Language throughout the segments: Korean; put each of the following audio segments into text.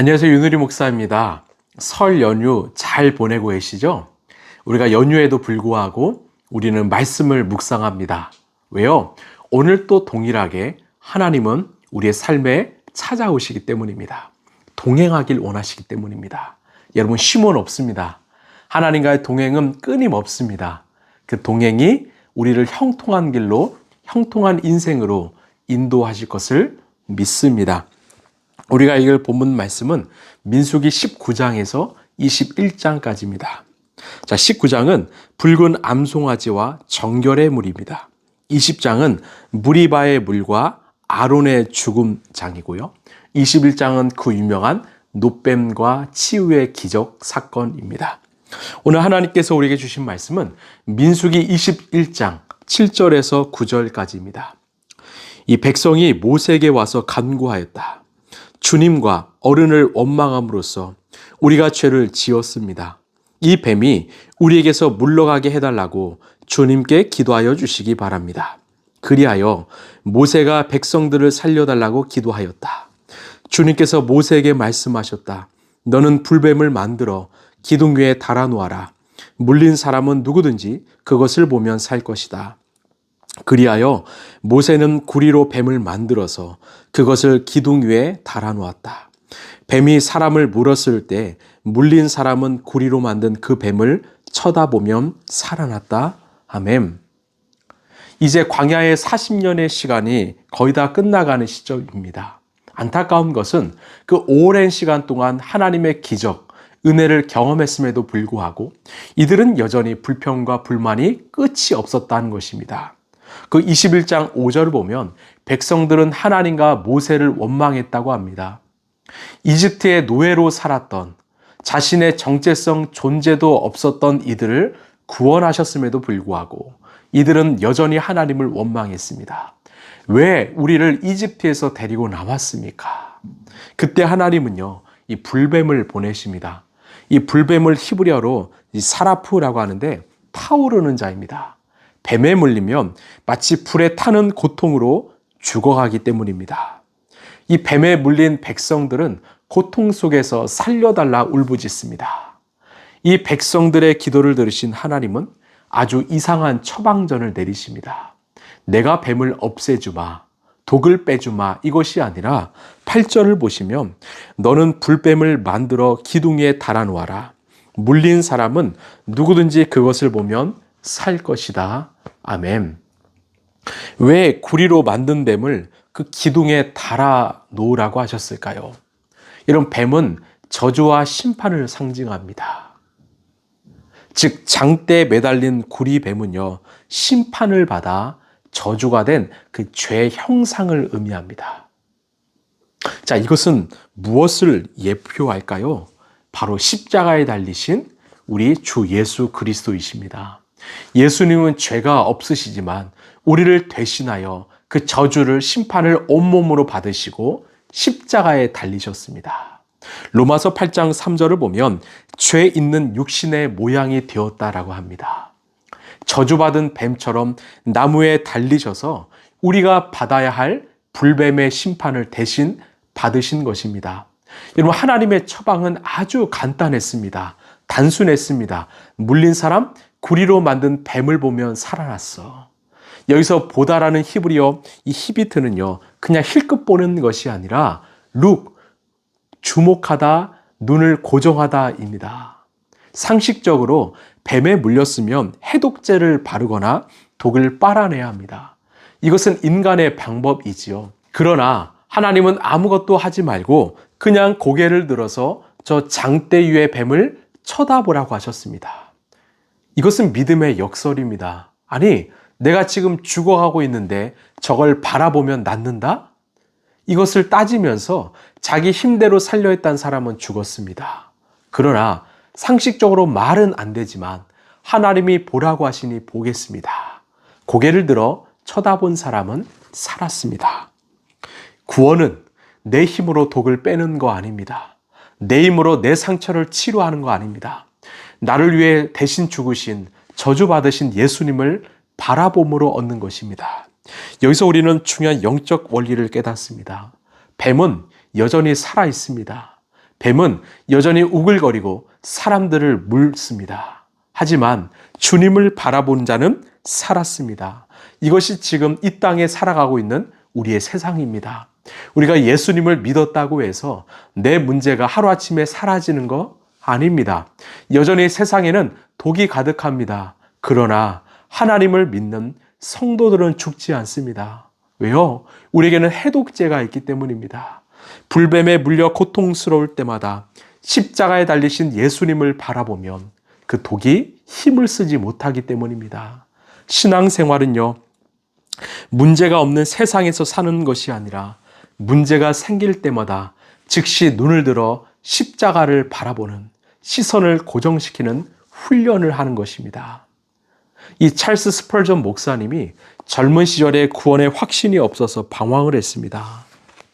안녕하세요. 윤우리 목사입니다. 설 연휴 잘 보내고 계시죠? 우리가 연휴에도 불구하고 우리는 말씀을 묵상합니다. 왜요? 오늘 또 동일하게 하나님은 우리의 삶에 찾아오시기 때문입니다. 동행하길 원하시기 때문입니다. 여러분, 쉼은 없습니다. 하나님과의 동행은 끊임없습니다. 그 동행이 우리를 형통한 길로, 형통한 인생으로 인도하실 것을 믿습니다. 우리가 읽을 본문 말씀은 민수기 19장에서 21장까지입니다. 자, 19장은 붉은 암송아지와 정결의 물입니다. 20장은 무리바의 물과 아론의 죽음 장이고요. 21장은 그 유명한 놋뱀과 치유의 기적 사건입니다. 오늘 하나님께서 우리에게 주신 말씀은 민수기 21장 7절에서 9절까지입니다. 이 백성이 모세에게 와서 간구하였다. 주님과 어른을 원망함으로써 우리가 죄를 지었습니다. 이 뱀이 우리에게서 물러가게 해달라고 주님께 기도하여 주시기 바랍니다. 그리하여 모세가 백성들을 살려달라고 기도하였다. 주님께서 모세에게 말씀하셨다. 너는 불뱀을 만들어 기둥 위에 달아놓아라. 물린 사람은 누구든지 그것을 보면 살 것이다. 그리하여 모세는 구리로 뱀을 만들어서 그것을 기둥 위에 달아놓았다. 뱀이 사람을 물었을 때 물린 사람은 구리로 만든 그 뱀을 쳐다보면 살아났다. 아멘. 이제 광야의 40년의 시간이 거의 다 끝나가는 시점입니다. 안타까운 것은 그 오랜 시간 동안 하나님의 기적, 은혜를 경험했음에도 불구하고 이들은 여전히 불평과 불만이 끝이 없었다는 것입니다. 그 21장 5절을 보면 백성들은 하나님과 모세를 원망했다고 합니다. 이집트의 노예로 살았던, 자신의 정체성 존재도 없었던 이들을 구원하셨음에도 불구하고 이들은 여전히 하나님을 원망했습니다. 왜 우리를 이집트에서 데리고 나왔습니까? 그때 하나님은요, 이 불뱀을 보내십니다. 이 불뱀을 히브리어로 사라프라고 하는데 타오르는 자입니다. 뱀에 물리면 마치 불에 타는 고통으로 죽어가기 때문입니다. 이 뱀에 물린 백성들은 고통 속에서 살려달라 울부짖습니다. 이 백성들의 기도를 들으신 하나님은 아주 이상한 처방전을 내리십니다. 내가 뱀을 없애주마, 독을 빼주마, 이것이 아니라 8절을 보시면 너는 불뱀을 만들어 기둥 위에 달아놓아라. 물린 사람은 누구든지 그것을 보면 살 것이다. 아멘. 왜 구리로 만든 뱀을 그 기둥에 달아 놓으라고 하셨을까요? 이런 뱀은 저주와 심판을 상징합니다. 즉 장대에 매달린 구리 뱀은요, 심판을 받아 저주가 된 그 죄의 형상을 의미합니다. 자, 이것은 무엇을 예표할까요? 바로 십자가에 달리신 우리 주 예수 그리스도이십니다. 예수님은 죄가 없으시지만 우리를 대신하여 그 저주를, 심판을 온몸으로 받으시고 십자가에 달리셨습니다. 로마서 8장 3절을 보면 죄 있는 육신의 모양이 되었다라고 합니다. 저주받은 뱀처럼 나무에 달리셔서 우리가 받아야 할 불뱀의 심판을 대신 받으신 것입니다. 여러분, 하나님의 처방은 아주 간단했습니다. 단순했습니다. 물린 사람, 구리로 만든 뱀을 보면 살아났어. 여기서 보다라는 히브리어 이 히비트는요, 그냥 힐끗 보는 것이 아니라 룩, 주목하다, 눈을 고정하다입니다. 상식적으로 뱀에 물렸으면 해독제를 바르거나 독을 빨아내야 합니다. 이것은 인간의 방법이지요. 그러나 하나님은 아무것도 하지 말고 그냥 고개를 들어서 저 장대 위의 뱀을 쳐다보라고 하셨습니다. 이것은 믿음의 역설입니다. 아니, 내가 지금 죽어가고 있는데 저걸 바라보면 낫는다? 이것을 따지면서 자기 힘대로 살려 했던 사람은 죽었습니다. 그러나 상식적으로 말은 안 되지만 하나님이 보라고 하시니 보겠습니다. 고개를 들어 쳐다본 사람은 살았습니다. 구원은 내 힘으로 독을 빼는 거 아닙니다. 내 힘으로 내 상처를 치료하는 거 아닙니다. 나를 위해 대신 죽으신, 저주받으신 예수님을 바라봄으로 얻는 것입니다. 여기서 우리는 중요한 영적 원리를 깨닫습니다. 뱀은 여전히 살아 있습니다. 뱀은 여전히 우글거리고 사람들을 물습니다. 하지만 주님을 바라본 자는 살았습니다. 이것이 지금 이 땅에 살아가고 있는 우리의 세상입니다. 우리가 예수님을 믿었다고 해서 내 문제가 하루아침에 사라지는 거 아닙니다. 여전히 세상에는 독이 가득합니다. 그러나 하나님을 믿는 성도들은 죽지 않습니다. 왜요? 우리에게는 해독제가 있기 때문입니다. 불뱀에 물려 고통스러울 때마다 십자가에 달리신 예수님을 바라보면 그 독이 힘을 쓰지 못하기 때문입니다. 신앙생활은요, 문제가 없는 세상에서 사는 것이 아니라 문제가 생길 때마다 즉시 눈을 들어 십자가를 바라보는, 시선을 고정시키는 훈련을 하는 것입니다. 이 찰스 스펄전 목사님이 젊은 시절에 구원에 확신이 없어서 방황을 했습니다.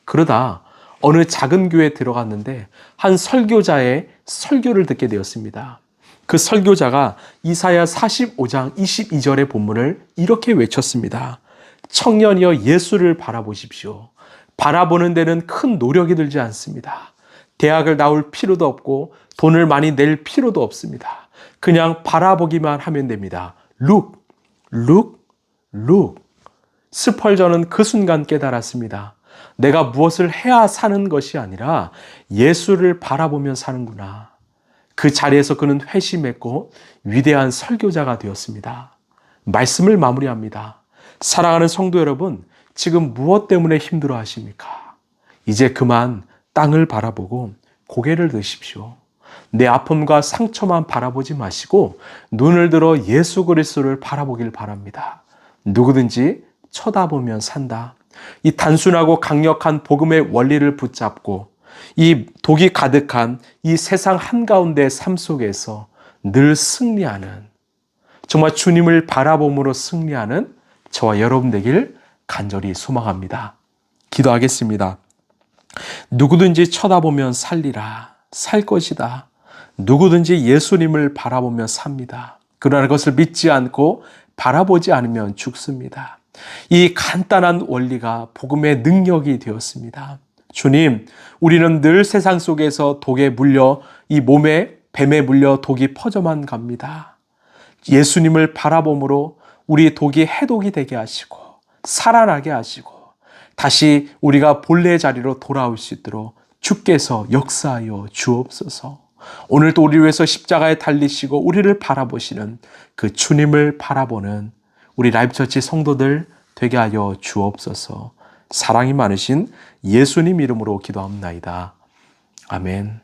그러다 어느 작은 교회에 들어갔는데 한 설교자의 설교를 듣게 되었습니다. 그 설교자가 이사야 45장 22절의 본문을 이렇게 외쳤습니다. 청년이여 예수를 바라보십시오. 바라보는 데는 큰 노력이 들지 않습니다. 대학을 나올 필요도 없고 돈을 많이 낼 필요도 없습니다. 그냥 바라보기만 하면 됩니다. Look, look, look. 스펄전은 그 순간 깨달았습니다. 내가 무엇을 해야 사는 것이 아니라 예수를 바라보면 사는구나. 그 자리에서 그는 회심했고 위대한 설교자가 되었습니다. 말씀을 마무리합니다. 사랑하는 성도 여러분, 지금 무엇 때문에 힘들어 하십니까? 이제 그만 땅을 바라보고 고개를 드십시오. 내 아픔과 상처만 바라보지 마시고 눈을 들어 예수 그리스도를 바라보길 바랍니다. 누구든지 쳐다보면 산다. 이 단순하고 강력한 복음의 원리를 붙잡고 이 독이 가득한 이 세상 한가운데 삶 속에서 늘 승리하는, 정말 주님을 바라봄으로 승리하는 저와 여러분 되길 간절히 소망합니다. 기도하겠습니다. 누구든지 쳐다보면 살리라. 살 것이다. 누구든지 예수님을 바라보며 삽니다. 그러나 그것을 믿지 않고 바라보지 않으면 죽습니다. 이 간단한 원리가 복음의 능력이 되었습니다. 주님, 우리는 늘 세상 속에서 독에 물려 이 몸에 뱀에 물려 독이 퍼져만 갑니다. 예수님을 바라봄으로 우리 독이 해독이 되게 하시고 살아나게 하시고 다시 우리가 본래 자리로 돌아올 수 있도록 주께서 역사하여 주옵소서. 오늘도 우리 위해서 십자가에 달리시고 우리를 바라보시는 그 주님을 바라보는 우리 라이브처치 성도들 되게 하여 주옵소서. 사랑이 많으신 예수님 이름으로 기도합나이다. 아멘.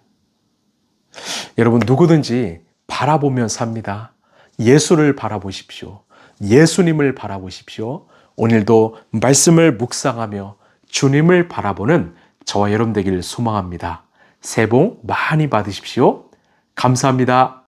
여러분, 누구든지 바라보면 삽니다. 예수를 바라보십시오. 예수님을 바라보십시오. 오늘도 말씀을 묵상하며 주님을 바라보는 저와 여러분 되기를 소망합니다. 새해 복 많이 받으십시오. 감사합니다.